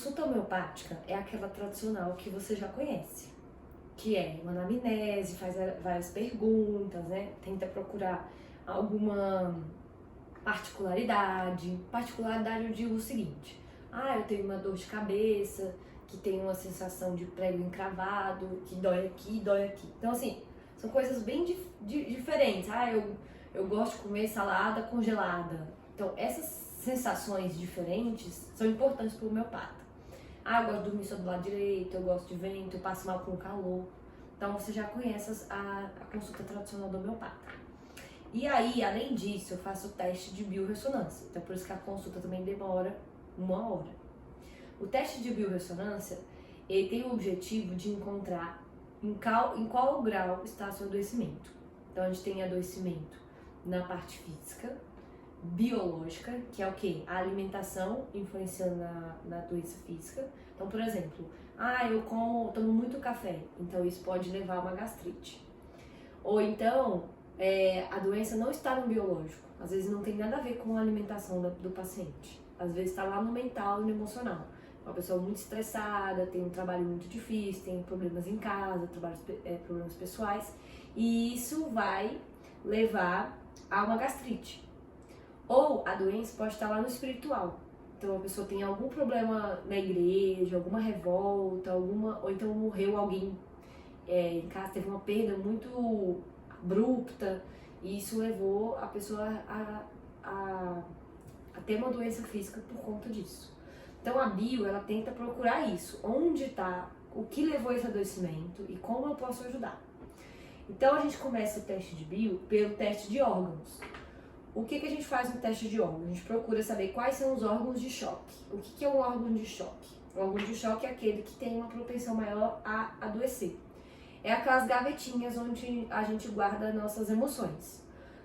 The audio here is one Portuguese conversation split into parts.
consulta homeopática é aquela tradicional que você já conhece, que é uma anamnese, faz várias perguntas, né? Tenta procurar alguma particularidade. Particularidade eu digo o seguinte: eu tenho uma dor de cabeça, que tem uma sensação de prego encravado, que dói aqui, dói aqui. Então, assim, são coisas bem diferentes. Eu gosto de comer salada congelada. Então, essas sensações diferentes são importantes para o homeopata. Eu gosto de dormir só do lado direito, eu gosto de vento, eu passo mal com calor. Então, você já conhece a consulta tradicional do homeopata. E aí, além disso, eu faço o teste de biorressonância. Então, por isso que a consulta também demora 1 hora. O teste de biorressonância, ele tem o objetivo de encontrar em qual grau está seu adoecimento. Então, a gente tem adoecimento na parte física, biológica, que é o quê? A alimentação influenciando na doença física. Então, por exemplo, eu tomo muito café, então isso pode levar a uma gastrite. Ou então, a doença não está no biológico, às vezes não tem nada a ver com a alimentação do paciente. Às vezes está lá no mental e no emocional. Uma pessoa muito estressada, tem um trabalho muito difícil, tem problemas em casa, problemas pessoais, e isso vai levar a uma gastrite. Ou a doença pode estar lá no espiritual. Então a pessoa tem algum problema na igreja, alguma revolta, ou então morreu alguém em casa, teve uma perda muito abrupta, e isso levou a pessoa a ter uma doença física por conta disso. Então a bio, ela tenta procurar isso, onde está, o que levou esse adoecimento e como eu posso ajudar. Então a gente começa o teste de bio pelo teste de órgãos. O que a gente faz no teste de órgãos? A gente procura saber quais são os órgãos de choque. O que é um órgão de choque? O órgão de choque é aquele que tem uma propensão maior a adoecer. É aquelas gavetinhas onde a gente guarda nossas emoções.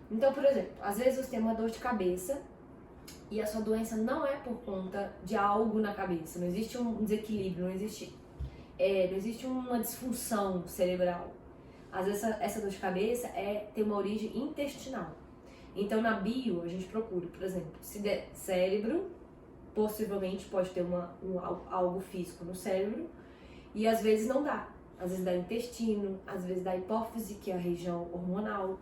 Então, por exemplo, às vezes você tem uma dor de cabeça e a sua doença não é por conta de algo na cabeça. Não existe um desequilíbrio, não existe uma disfunção cerebral. Às vezes essa dor de cabeça tem uma origem intestinal. Então, na bio, a gente procura, por exemplo, se der cérebro, possivelmente pode ter algo físico no cérebro, e às vezes não dá. Às vezes dá intestino, às vezes dá hipófise, que é a região hormonal,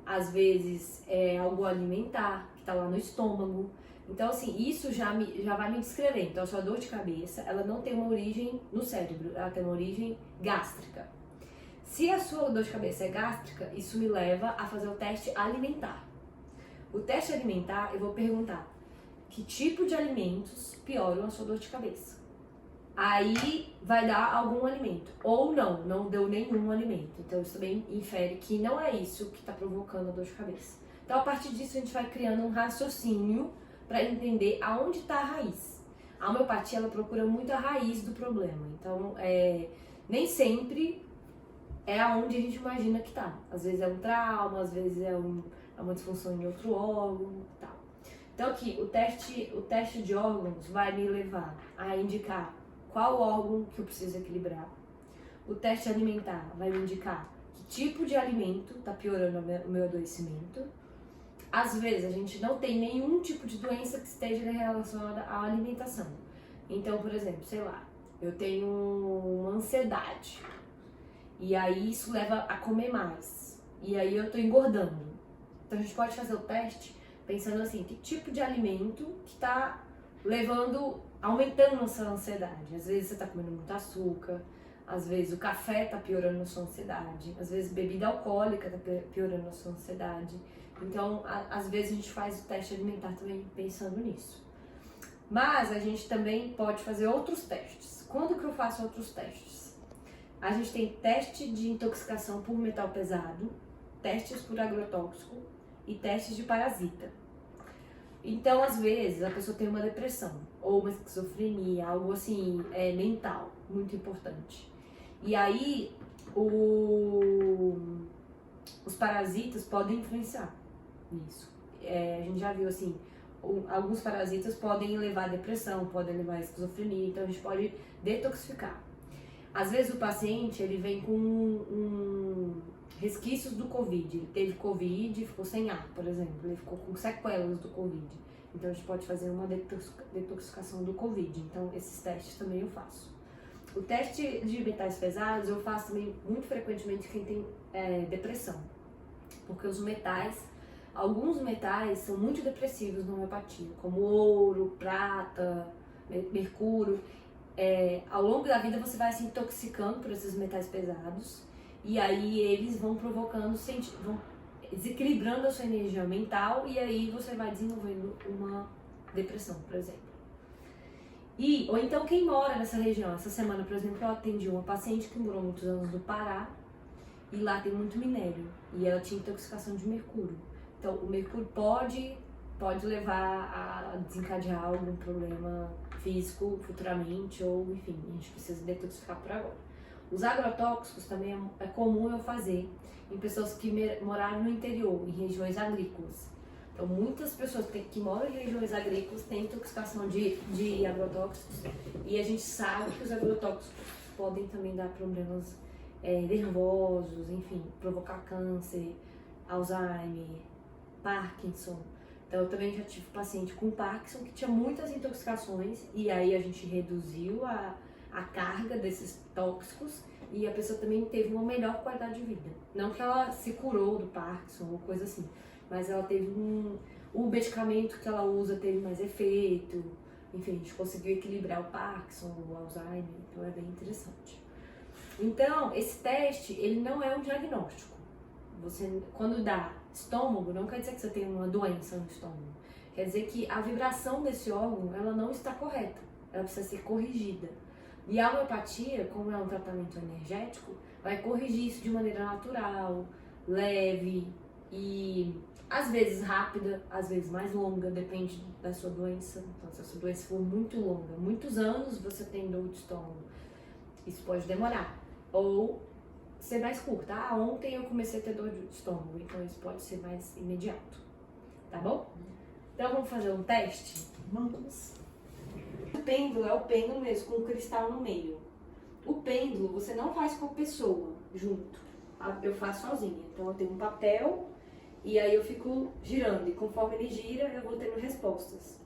às vezes é algo alimentar, que está lá no estômago. Então, assim, isso já vai me descrever. Então, a sua dor de cabeça, ela não tem uma origem no cérebro, ela tem uma origem gástrica. Se a sua dor de cabeça é gástrica, isso me leva a fazer o teste alimentar. O teste alimentar, eu vou perguntar que tipo de alimentos pioram a sua dor de cabeça. Aí vai dar algum alimento. Ou não deu nenhum alimento. Então isso também infere que não é isso que está provocando a dor de cabeça. Então a partir disso a gente vai criando um raciocínio para entender aonde está a raiz. A homeopatia, ela procura muito a raiz do problema. Então nem sempre é aonde a gente imagina que está. Às vezes é um trauma, às vezes é uma disfunção em outro órgão e tal. Então aqui, o teste de órgãos vai me levar a indicar qual órgão que eu preciso equilibrar. O teste alimentar vai me indicar que tipo de alimento está piorando o meu adoecimento. Às vezes a gente não tem nenhum tipo de doença que esteja relacionada à alimentação. Então, por exemplo, sei lá, eu tenho uma ansiedade. E aí isso leva a comer mais. E aí eu tô engordando. Então a gente pode fazer o teste pensando assim, que tipo de alimento que tá aumentando a sua ansiedade. Às vezes você tá comendo muito açúcar, às vezes o café tá piorando a sua ansiedade, às vezes bebida alcoólica tá piorando a sua ansiedade. Então, às vezes a gente faz o teste alimentar também pensando nisso. Mas a gente também pode fazer outros testes. Quando que eu faço outros testes? A gente tem teste de intoxicação por metal pesado, testes por agrotóxico e testes de parasita. Então, às vezes, a pessoa tem uma depressão ou uma esquizofrenia, algo assim, mental, muito importante. E aí, os parasitas podem influenciar nisso. A gente já viu, assim, alguns parasitas podem levar a depressão, podem levar a esquizofrenia, então a gente pode detoxificar. Às vezes, o paciente, ele vem com resquícios do Covid. Ele teve Covid e ficou sem ar, por exemplo. Ele ficou com sequelas do Covid. Então a gente pode fazer uma detoxificação do Covid. Então esses testes também eu faço. O teste de metais pesados eu faço também muito frequentemente quem tem depressão. Porque os metais, alguns metais são muito depressivos na homeopatia, como ouro, prata, mercúrio. Ao longo da vida você vai se intoxicando por esses metais pesados e aí eles vão provocando, vão desequilibrando a sua energia mental e aí você vai desenvolvendo uma depressão, por exemplo. Ou então quem mora nessa região. Essa semana, por exemplo, eu atendi uma paciente que morou muitos anos no Pará e lá tem muito minério e ela tinha intoxicação de mercúrio. Então o mercúrio pode levar a desencadear algum problema físico futuramente ou enfim, a gente precisa detoxificar por agora. Os agrotóxicos também é comum eu fazer em pessoas que moraram no interior, em regiões agrícolas. Então muitas pessoas que moram em regiões agrícolas têm intoxicação de agrotóxicos e a gente sabe que os agrotóxicos podem também dar problemas nervosos, enfim, provocar câncer, Alzheimer, Parkinson. Então eu também já tive paciente com Parkinson que tinha muitas intoxicações e aí a gente reduziu a carga desses tóxicos e a pessoa também teve uma melhor qualidade de vida. Não que ela se curou do Parkinson ou coisa assim, mas ela teve o medicamento que ela usa teve mais efeito, enfim, a gente conseguiu equilibrar o Parkinson, o Alzheimer, então é bem interessante. Então, esse teste, ele não é um diagnóstico. Você, quando dá estômago, não quer dizer que você tem uma doença no estômago. Quer dizer que a vibração desse órgão, ela não está correta. Ela precisa ser corrigida. E a homeopatia, como é um tratamento energético, vai corrigir isso de maneira natural, leve e às vezes rápida, às vezes mais longa, depende da sua doença. Então, se a sua doença for muito longa, muitos anos você tem dor de estômago, isso pode demorar. Ou ser mais curta. Ontem eu comecei a ter dor de estômago, então isso pode ser mais imediato. Tá bom? Então vamos fazer um teste? Vamos. O pêndulo é o pêndulo mesmo, com um cristal no meio. O pêndulo você não faz com a pessoa junto. Eu faço sozinha. Então eu tenho um papel e aí eu fico girando. E conforme ele gira, eu vou tendo respostas.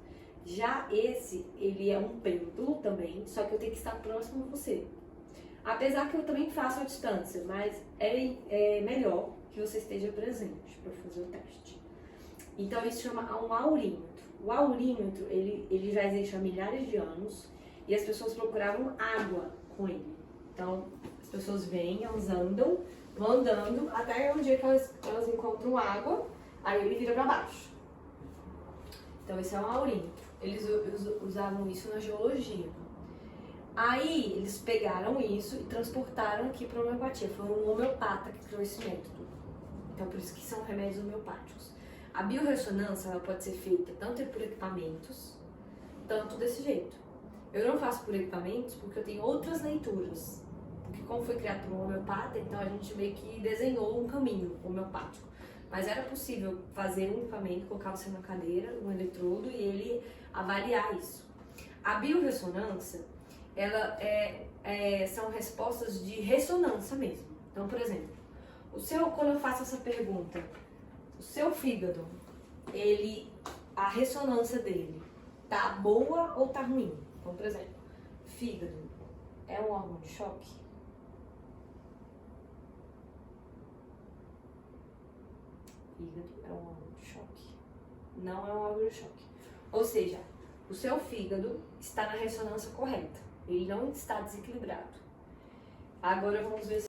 Já esse, ele é um pêndulo também, só que eu tenho que estar próximo de você. Apesar que eu também faço à distância, mas é melhor que você esteja presente para fazer o teste. Então isso chama um aurímetro. O aurímetro, ele já existe há milhares de anos e as pessoas procuravam água com ele. Então as pessoas vêm, elas andam, vão andando até um dia que elas encontram água, aí ele vira para baixo. Então esse é um aurímetro. Eles usavam isso na geologia. Aí eles pegaram isso e transportaram aqui para a homeopatia. Foi um homeopata que criou esse método. Então por isso que são remédios homeopáticos. A biorressonância ela pode ser feita tanto por equipamentos, tanto desse jeito. Eu não faço por equipamentos porque eu tenho outras leituras. Porque como foi criado por um homeopata, então a gente meio que desenhou um caminho homeopático. Mas era possível fazer um equipamento, colocar você na cadeira, um eletrodo e ele avaliar isso. A biorressonância são respostas de ressonância mesmo. Então, por exemplo, quando eu faço essa pergunta, o seu fígado, a ressonância dele tá boa ou tá ruim? Então, por exemplo, fígado é um órgão de choque? Fígado é um órgão de choque? Não é um órgão de choque. Ou seja, o seu fígado está na ressonância correta. Ele não está desequilibrado. Agora vamos ver se